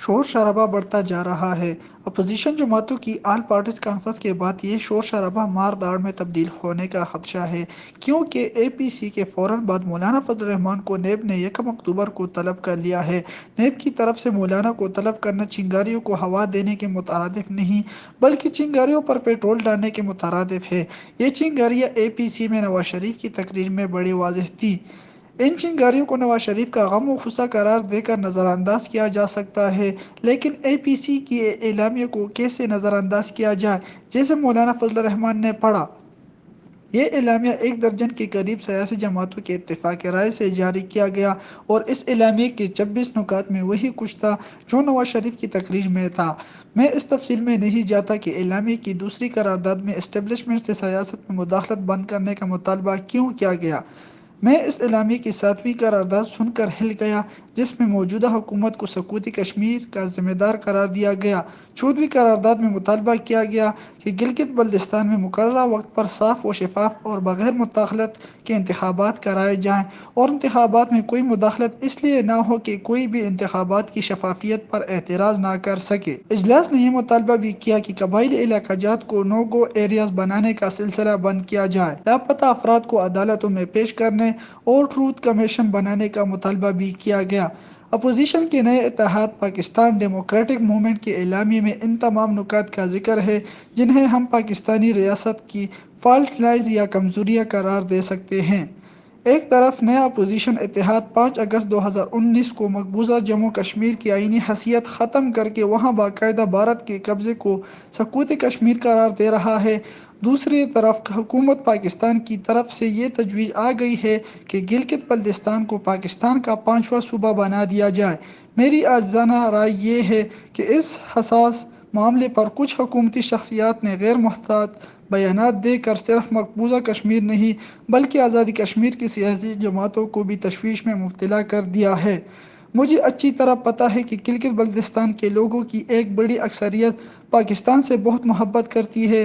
شور شرابہ بڑھتا جا رہا ہے۔ اپوزیشن جماعتوں کی آل پارٹیز کانفرنس کے بعد یہ شور شرابہ مار داڑ میں تبدیل ہونے کا خدشہ ہے، کیونکہ اے پی سی کے فوراً بعد مولانا فضل الرحمان کو نیب نے 1 اکتوبر کو طلب کر لیا ہے۔ نیب کی طرف سے مولانا کو طلب کرنا چنگاریوں کو ہوا دینے کے مترادف نہیں، بلکہ چنگاریوں پر پیٹرول ڈالنے کے مترادف ہے۔ یہ چنگاریاں اے پی سی میں نواز شریف کی تقریر میں بڑی واضح تھیں۔ ان چنگاریوں کو نواز شریف کا غم و غصہ قرار دے کر نظر انداز کیا جا سکتا ہے، لیکن اے پی سی کی اعلامیہ کو کیسے نظر انداز کیا جائے؟ جیسے مولانا فضل الرحمان نے پڑھا، یہ اعلامیہ 1 درجن کے قریب سیاسی جماعتوں کے اتفاق رائے سے جاری کیا گیا، اور اس اعلامیے کے 26 نکات میں وہی کچھ تھا جو نواز شریف کی تقریر میں تھا۔ میں اس تفصیل میں نہیں جاتا کہ اعلامیے کی دوسری قرارداد میں اسٹیبلشمنٹ سے سیاست میں مداخلت بند کرنے کا مطالبہ کیوں کیا گیا۔ میں اس اعلامیے کی 7ویں قرارداد سن کر ہل گیا، جس میں موجودہ حکومت کو سکوتی کشمیر کا ذمہ دار قرار دیا گیا۔ 14ویں قرارداد میں مطالبہ کیا گیا کہ گلگت بلتستان میں مقررہ وقت پر صاف و شفاف اور بغیر مداخلت کے انتخابات کرائے جائیں، اور انتخابات میں کوئی مداخلت اس لیے نہ ہو کہ کوئی بھی انتخابات کی شفافیت پر اعتراض نہ کر سکے۔ اجلاس نے یہ مطالبہ بھی کیا کہ قبائلی علاقہ جات کو نو گو ایریاز بنانے کا سلسلہ بند کیا جائے، لاپتہ افراد کو عدالتوں میں پیش کرنے اور ٹروتھ کمیشن بنانے کا مطالبہ بھی کیا گیا۔ اپوزیشن کے نئے اتحاد پاکستان ڈیموکریٹک موومنٹ کے اعلامیے میں ان تمام نکات کا ذکر ہے جنہیں ہم پاکستانی ریاست کی فالٹ لائنز یا کمزوریاں قرار دے سکتے ہیں۔ ایک طرف نیا اپوزیشن اتحاد 5 اگست 2019 کو مقبوضہ جموں کشمیر کی آئینی حیثیت ختم کرکے وہاں باقاعدہ بھارت کے قبضے کو سکوتی کشمیر قرار دے رہا ہے۔ دوسری طرف حکومت پاکستان کی طرف سے یہ تجویز آ گئی ہے کہ گلگت بلتستان کو پاکستان کا 5واں صوبہ بنا دیا جائے۔ میری عاجزانہ رائے یہ ہے کہ اس حساس معاملے پر کچھ حکومتی شخصیات نے غیر محتاط بیانات دے کر صرف مقبوضہ کشمیر نہیں بلکہ آزادی کشمیر کی سیاسی جماعتوں کو بھی تشویش میں مبتلا کر دیا ہے۔ مجھے اچھی طرح پتہ ہے کہ گلگت بلتستان کے لوگوں کی ایک بڑی اکثریت پاکستان سے بہت محبت کرتی ہے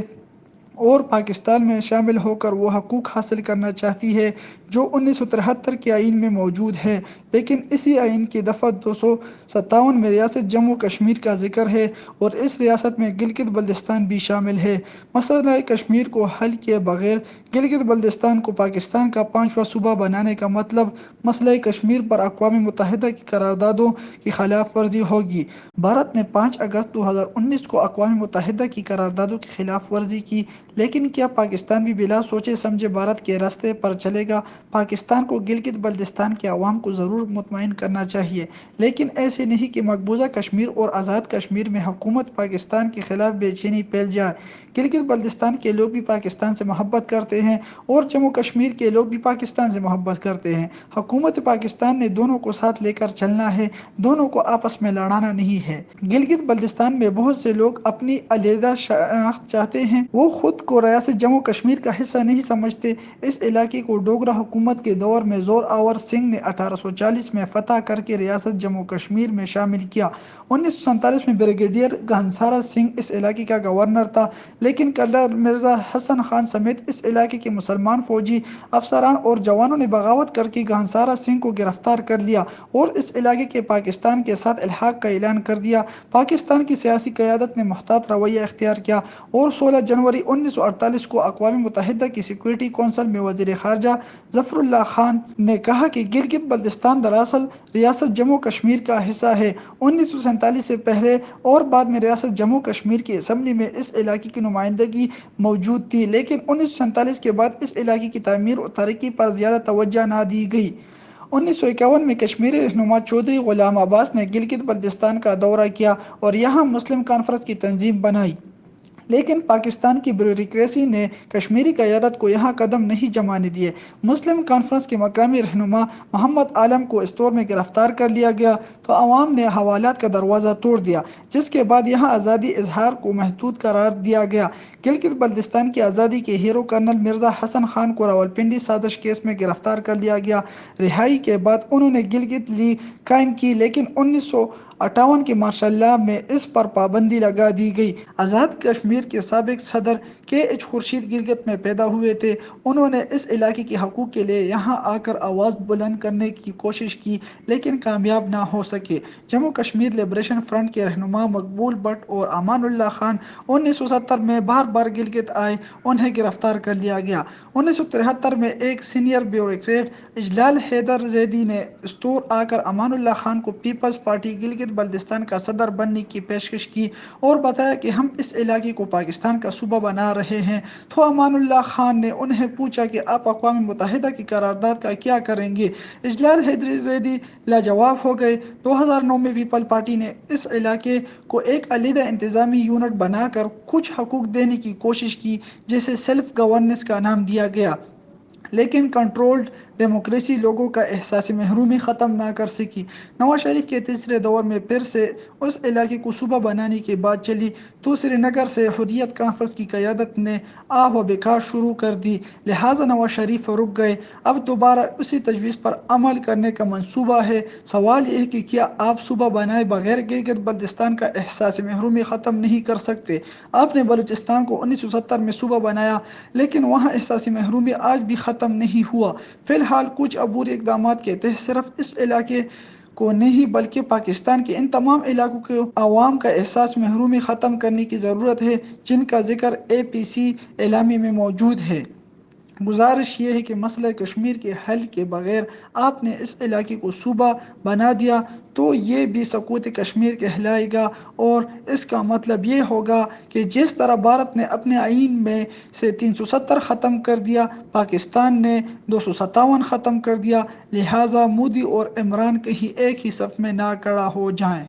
اور پاکستان میں شامل ہو کر وہ حقوق حاصل کرنا چاہتی ہے جو 1973 کے آئین میں موجود ہے، لیکن اسی آئین کی دفعہ 257 میں ریاست جموں کشمیر کا ذکر ہے اور اس ریاست میں گلگت بلتستان بھی شامل ہے۔ مسئلہ کشمیر کو حل کیے بغیر گلگت بلتستان کو پاکستان کا 5واں صوبہ بنانے کا مطلب مسئلہ کشمیر پر اقوام متحدہ کی قراردادوں کی خلاف ورزی ہوگی۔ بھارت نے 5 اگست 2019 کو اقوام متحدہ کی قراردادوں کی خلاف ورزی کی، لیکن کیا پاکستان بھی بلا سوچے سمجھے بھارت کے راستے پر چلے گا؟ پاکستان کو گلگت بلتستان کے عوام کو ضرور مطمئن کرنا چاہیے، لیکن ایسے نہیں کہ مقبوضہ کشمیر اور آزاد کشمیر میں حکومت پاکستان کے خلاف بے چینی پھیل جائے۔ گلگت بلتستان کے لوگ بھی پاکستان سے محبت کرتے ہیں اور جموں کشمیر کے لوگ بھی پاکستان سے محبت کرتے ہیں۔ حکومت پاکستان نے دونوں کو ساتھ لے کر چلنا ہے، دونوں کو آپس میں لڑانا نہیں ہے۔ گلگت بلتستان میں بہت سے لوگ اپنی علیحدہ شناخت چاہتے ہیں، وہ خود کو ریاست جموں کشمیر کا حصہ نہیں سمجھتے۔ اس علاقے کو ڈوگرا حکومت کے دور میں زور آور سنگھ نے 1840 میں فتح کرکے ریاست جموں کشمیر میں شامل کیا۔ 1947 میں بریگیڈیئر گھنسارا سنگھ اس علاقے کا گورنر تھا، لیکن کرنل مرزا حسن خان سمیت اس علاقے کے مسلمان فوجی افسران اور جوانوں نے بغاوت کرکے گھنسارا سنگھ کو گرفتار کر لیا اور اس علاقے کے پاکستان کے ساتھ الحاق کا اعلان کر دیا۔ پاکستان کی سیاسی قیادت نے محتاط رویہ اختیار کیا اور 16 جنوری 1948 کو اقوام متحدہ کی سیکورٹی کونسل میں وزیر خارجہ ظفر اللہ خان نے کہا کہ گلگت بلتستان دراصل ریاست جموں کشمیر کا حصہ ہے۔ 1947 سے پہلے اور بعد میں ریاست جموں کشمیر کی اسمبلی میں اس علاقے کی نمائندگی موجود تھی، لیکن 1947 کے بعد اس علاقے کی تعمیر و ترقی پر زیادہ توجہ نہ دی گئی۔ 1951 میں کشمیری رہنما چودھری غلام عباس نے گلگت بلتستان کا دورہ کیا اور یہاں مسلم کانفرنس کی تنظیم بنائی، لیکن پاکستان کی بیوروکریسی نے کشمیری قیادت کو یہاں قدم نہیں جمانے دیے۔ مسلم کانفرنس کے مقامی رہنما محمد عالم کو اس دور میں گرفتار کر لیا گیا تو عوام نے حوالات کا دروازہ توڑ دیا، جس کے بعد یہاں آزادی اظہار کو محدود قرار دیا گیا۔ گلگت بلتستان کی آزادی کے ہیرو کرنل مرزا حسن خان کو راولپنڈی سازش کیس میں گرفتار کر لیا گیا۔ رہائی کے بعد انہوں نے گلگت لیگ قائم کی، لیکن 1958 کے مارشل لاء میں اس پر پابندی لگا دی گئی۔ آزاد کشمیر کے سابق صدر کے ایچ خورشید گلگت میں پیدا ہوئے تھے۔ انہوں نے اس علاقے کے حقوق کے لیے یہاں آ کر آواز بلند کرنے کی کوشش کی لیکن کامیاب نہ ہو سکے۔ جموں کشمیر لبریشن فرنٹ کے رہنما مقبول بٹ اور امان اللہ خان 1970 میں بار بار گلگت آئے، انہیں گرفتار کر لیا گیا۔ 1973 میں ایک سینئر بیوروکریٹ اجلال حیدر زیدی نے استور آ کر امان اللہ خان کو پیپلز پارٹی گلگت بلتستان کا صدر بننے کی پیشکش کی اور بتایا کہ ہم اس علاقے کو پاکستان کا صوبہ بنا رہے ہیں، تو امان اللہ خان نے انہیں پوچھا کہ آپ اقوام متحدہ کی قرارداد کا کیا کریں گے؟ اجلال حیدر زیدی لاجواب ہو گئے۔ 2009 میں پیپل پارٹی نے اس علاقے کو ایک علیحدہ انتظامی یونٹ بنا کر کچھ حقوق دینے کی کوشش کی جسے سیلف گورننس کا نام دیا گیا، لیکن کنٹرولڈ ڈیموکریسی لوگوں کا احساس محرومی ختم نہ کر سکی۔ نواز شریف کے تیسرے دور میں پھر سے اس علاقے کو صوبہ بنانے کی بات چلی تو سری نگر سے حریت کانفرنس کی قیادت نے آہ و بکا شروع کر دی، لہٰذا نواز شریف رک گئے۔ اب دوبارہ اسی تجویز پر عمل کرنے کا منصوبہ ہے۔ سوال یہ ہے کہ کیا آپ صوبہ بنائے بغیر گلگت بلتستان کا احساس محرومی ختم نہیں کر سکتے؟ آپ نے بلوچستان کو 1970 میں صوبہ بنایا لیکن وہاں احساس محرومی آج بھی ختم نہیں ہوا۔ فی الحال کچھ عبوری اقدامات کے تحت صرف اس علاقے کو نہیں بلکہ پاکستان کے ان تمام علاقوں کے عوام کا احساس محرومی ختم کرنے کی ضرورت ہے جن کا ذکر APC اعلامیہ میں موجود ہے۔ گزارش یہ ہے کہ مسئلہ کشمیر کے حل کے بغیر آپ نے اس علاقے کو صوبہ بنا دیا تو یہ بھی سقوط کشمیر کہلائے گا، اور اس کا مطلب یہ ہوگا کہ جس طرح بھارت نے اپنے آئین میں سے 370 ختم کر دیا، پاکستان نے 257 ختم کر دیا، لہٰذا مودی اور عمران کہیں ایک ہی صف میں نہ کھڑا ہو جائیں۔